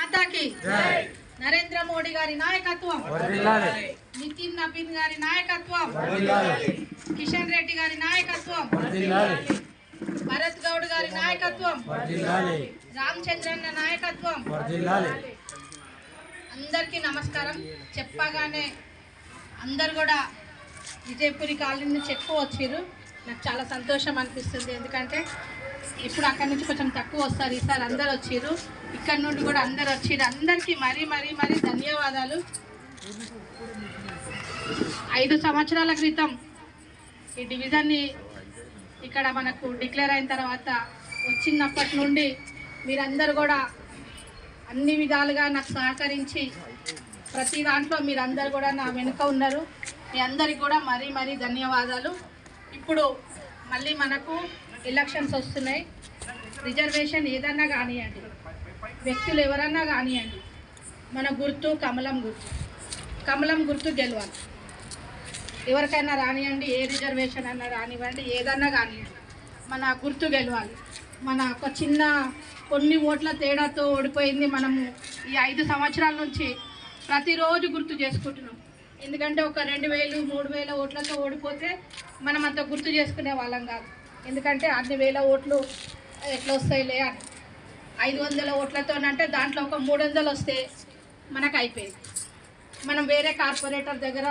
మాతా की నరేంద్ర మోడీ గారి నాయకత్వం, నితిన్ నబీన్ గారి నాయకత్వం, కిషన్ రెడ్డి గారి నాయకత్వం, భరత్ గౌడ్ గారి నాయకత్వం, రామచంద్రన్న నాయకత్వం. అందరికీ నమస్కారం. చెప్పగానే అందరు కూడా విజయపురి కాలనీ నుంచి ఎక్కువ వచ్చారు. నాకు చాలా సంతోషం అనిపిస్తుంది. ఎందుకంటే ఇప్పుడు అక్కడి నుంచి కొంచెం తక్కువ వస్తారు. ఈసారి అందరు వచ్చారు. ఇక్కడ నుండి కూడా అందరు వచ్చారు. అందరికీ మరీ మరీ మరీ ధన్యవాదాలు. 5 సంవత్సరాల క్రితం ఈ డివిజన్ని ఇక్కడ మనకు డిక్లేర్ అయిన తర్వాత వచ్చినప్పటి నుండి మీరందరూ కూడా అన్ని విధాలుగా నాకు సహకరించి ప్రతి దాంట్లో మీరందరూ కూడా నా వెనుక ఉన్నారు. మీ అందరికి కూడా మరీ మరీ ధన్యవాదాలు. ఇప్పుడు మళ్ళీ మనకు ఎలక్షన్స్ వస్తున్నాయి. రిజర్వేషన్ ఏదన్నా కానివ్వండి, వ్యక్తులు ఎవరన్నా కానివ్వండి, మన గుర్తు కమలం గుర్తు గెలవాలి. ఎవరికైనా రానివ్వండి, ఏ రిజర్వేషన్ అన్నా రానివ్వండి, ఏదన్నా కానివ్వండి, మన గుర్తు గెలవాలి. మన ఒక చిన్న కొన్ని ఓట్ల తేడాతో ఓడిపోయింది. మనము ఈ 5 సంవత్సరాల నుంచి ప్రతిరోజు గుర్తు చేసుకుంటున్నాం. ఎందుకంటే ఒక 2000, 3000 ఓట్లతో ఓడిపోతే మనం అంత గుర్తు చేసుకునే వాళ్ళం కాదు. ఎందుకంటే అన్ని వేల ఓట్లు ఎట్లా వస్తాయిలే అని 500 ఓట్లతోనంటే దాంట్లో ఒక 300 వస్తే మనకు అయిపోయింది. మనం వేరే కార్పొరేటర్ దగ్గర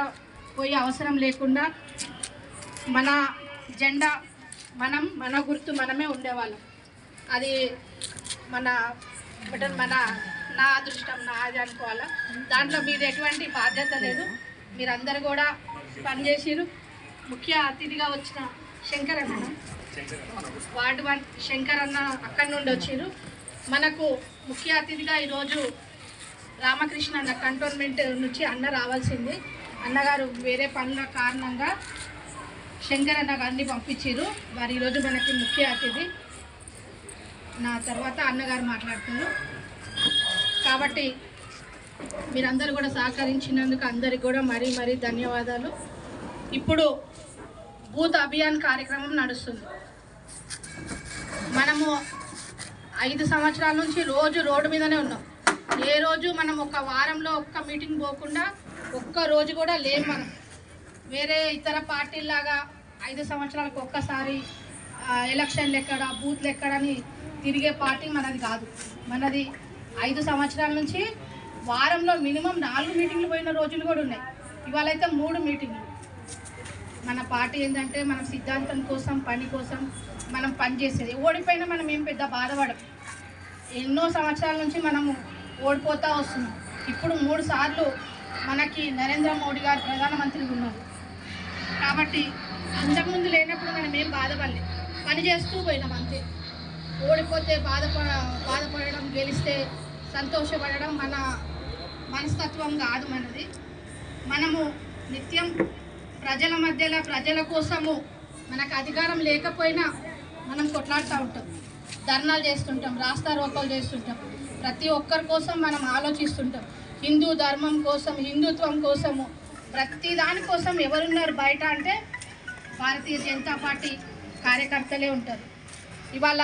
పోయే అవసరం లేకుండా మన జెండా మన గుర్తు మనమే ఉండేవాళ్ళం. అది నా అదృష్టం, నాది అనుకోవాలా. దాంట్లో మీది ఎటువంటి బాధ్యత లేదు. మీరందరూ కూడా పనిచేసిరు. ముఖ్య అతిథిగా వచ్చిన శంకర్ అన్న, వార్డు 1 శంకర్ అన్న అక్కడి నుండి వచ్చారు. మనకు ముఖ్య అతిథిగా ఈరోజు రామకృష్ణ అన్న కంటోన్మెంట్ నుంచి అన్న రావాల్సింది. అన్నగారు వేరే పనుల కారణంగా శంకర్ అన్న గారిని పంపించారు. వారు ఈరోజు మనకి ముఖ్య అతిథి. నా తర్వాత అన్నగారు మాట్లాడుతున్నారు. కాబట్టి మీరందరూ కూడా సహకరించినందుకు అందరికి కూడా మరీ మరీ ధన్యవాదాలు. ఇప్పుడు బూత్ అభియాన్ కార్యక్రమం నడుస్తుంది. మనము 5 సంవత్సరాల నుంచి రోజు రోడ్డు మీదనే ఉన్నాం. ఏ రోజు మనం ఒక వారంలో ఒక్క మీటింగ్ పోకుండా ఒక్క రోజు కూడా లేం. మనం వేరే ఇతర పార్టీలాగా 5 సంవత్సరాలకు ఒక్కసారి ఎలక్షన్లు ఎక్కడ, బూత్లు ఎక్కడని తిరిగే పార్టీ మనది కాదు. మనది 5 సంవత్సరాల నుంచి వారంలో మినిమం 4 మీటింగ్లు పోయిన రోజులు కూడా ఉన్నాయి. ఇవాళ అయితే 3 మీటింగ్లు. మన పార్టీ ఏంటంటే మనం సిద్ధాంతం కోసం, పని కోసం మనం పనిచేసేది. ఓడిపోయినా మనం ఏం పెద్ద బాధపడం. ఎన్నో సంవత్సరాల నుంచి మనము ఓడిపోతూ వస్తున్నాం. ఇప్పుడు 3 సార్లు మనకి నరేంద్ర మోడీ గారు ప్రధానమంత్రి ఉన్నారు. కాబట్టి అంతకుముందు లేనప్పుడు మనం ఏం బాధపడలేదు, పని చేస్తూ పోయినాం అంతే. ఓడిపోతే బాధపడడం, గెలిస్తే సంతోషపడడం మన మనస్తత్వం కాదు మనది. మనము నిత్యం ప్రజల మధ్యలో, ప్రజల కోసము మనకు అధికారం లేకపోయినా మనం కొట్లాడుతూ ఉంటాం, ధర్నాలు చేస్తుంటాం, రాస్తారోకోలు చేస్తుంటాం. ప్రతి ఒక్కరి కోసం మనం ఆలోచిస్తుంటాం. హిందూ ధర్మం కోసం, హిందుత్వం కోసము, ప్రతి దానికోసం ఎవరున్నారు బయట అంటే భారతీయ జనతా పార్టీ కార్యకర్తలే ఉంటారు. ఇవాళ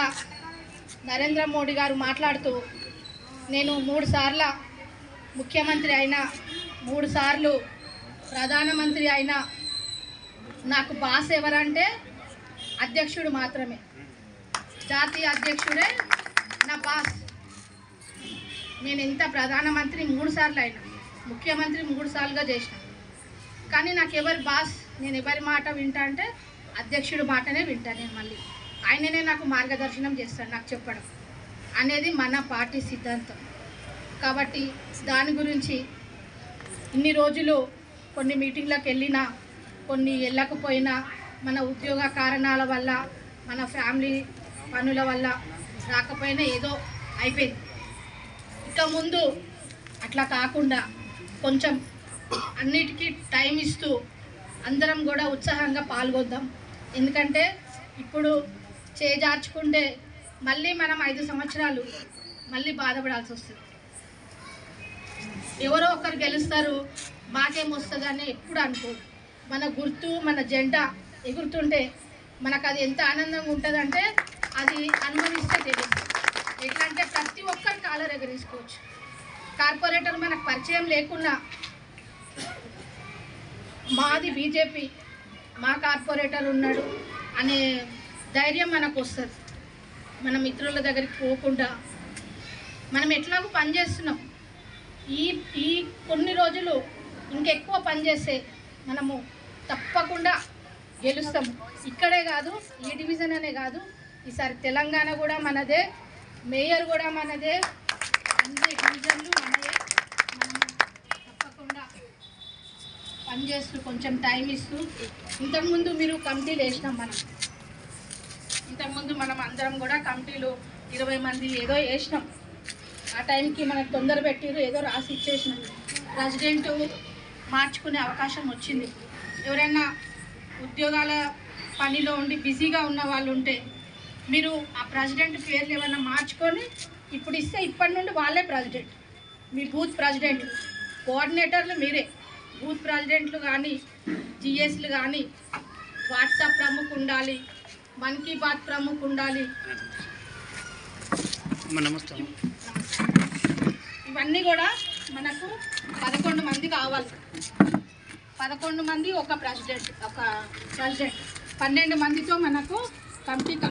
నరేంద్ర మోడీ గారు మాట్లాడుతూ, నేను 3 సార్ల ముఖ్యమంత్రి అయినా, 3 సార్లు ప్రధానమంత్రి అయినా నాకు బాస్ ఎవరంటే అధ్యక్షుడు మాత్రమే. జాతీయ అధ్యక్షుడే నా బాస్. నేను ఎంత ప్రధానమంత్రి 3 సార్లు అయినా, ముఖ్యమంత్రి 3 సార్లుగా చేసిన. కానీ నాకు ఎవరి బాస్, నేను ఎవరి మాట వింటా అంటే అధ్యక్షుడు మాటనే వింటా. నేను మళ్ళీ ఆయననే నాకు మార్గదర్శనం చేస్తాడు. నాకు చెప్పడం అనేది మన పార్టీ సిద్ధాంతం. కాబట్టి దాని గురించి ఇన్ని రోజులు కొన్ని మీటింగ్లకు వెళ్ళినా, కొన్ని వెళ్ళకపోయినా, మన ఉద్యోగ కారణాల వల్ల, మన ఫ్యామిలీ పనుల వల్ల రాకపోయినా ఏదో అయిపోయింది. ఇక ముందు అట్లా కాకుండా కొంచెం అన్నిటికీ టైం ఇస్తూ అందరం కూడా ఉత్సాహంగా పాల్గొద్దాం. ఎందుకంటే ఇప్పుడు చేజార్చుకుంటే మళ్ళీ మనం 5 సంవత్సరాలు మళ్ళీ బాధపడాల్సి వస్తుంది. ఎవరో ఒకరు గెలుస్తారు, మాకేమొస్తుంది అని ఎప్పుడు అనుకోదు. మన గుర్తు, మన జెండా ఎగురుతుంటే మనకు అది ఎంత ఆనందంగా ఉంటుందంటే అది అనుభవిస్తే తెలియదు. ఎట్లా అంటే ప్రతి ఒక్కరు కాలర్ ఎగరేసుకోవచ్చు. కార్పొరేటర్ మనకు పరిచయం లేకున్నా మాది బీజేపీ, మా కార్పొరేటర్ ఉన్నాడు అనే ధైర్యం మనకు వస్తుంది. మన మిత్రుల దగ్గరికి పోకుండా మనం ఎట్లాగో పనిచేస్తున్నాం. ఈ కొన్ని రోజులు ఇంకెక్కువ పనిచేస్తే మనము తప్పకుండా గెలుస్తాము. ఇక్కడే కాదు, ఈ డివిజన్ అనే కాదు, ఈసారి తెలంగాణ కూడా మనదే, మేయర్ కూడా మనదే, అన్ని డివిజన్లు మనదే. మనం తప్పకుండా పనిచేస్తూ కొంచెం టైం ఇస్తూ, ఇంతకుముందు మీరు కమిటీలు వేసినాం. ఇంతకుముందు మనం అందరం కూడా కమిటీలు 20 మంది ఏదో వేసినాం. ఆ టైంకి మనకు తొందర పెట్టిరు, ఏదో రాసి ఇచ్చేసినాం. ప్రెసిడెంట్ మార్చుకునే అవకాశం వచ్చింది. ఎవరైనా ఉద్యోగాల పనిలో ఉండి బిజీగా ఉన్న వాళ్ళు ఉంటే మీరు ఆ ప్రెసిడెంట్ పేర్లు ఏమైనా మార్చుకొని ఇప్పుడు ఇస్తే ఇప్పటి నుండి వాళ్ళే ప్రెసిడెంట్. మీ బూత్ ప్రెసిడెంట్, కోఆర్డినేటర్లు మీరే. బూత్ ప్రెసిడెంట్లు కానీ, జిఎస్లు కానీ, వాట్సాప్ ప్రముఖ ఉండాలి, మన్ కీ బాత్ ప్రముఖ ఉండాలి. ఇవన్నీ కూడా మనకు 11 మంది కావాలి. 11 మంది ఒక ప్రెసిడెంట్ 12 మందితో మనకు కమిటీ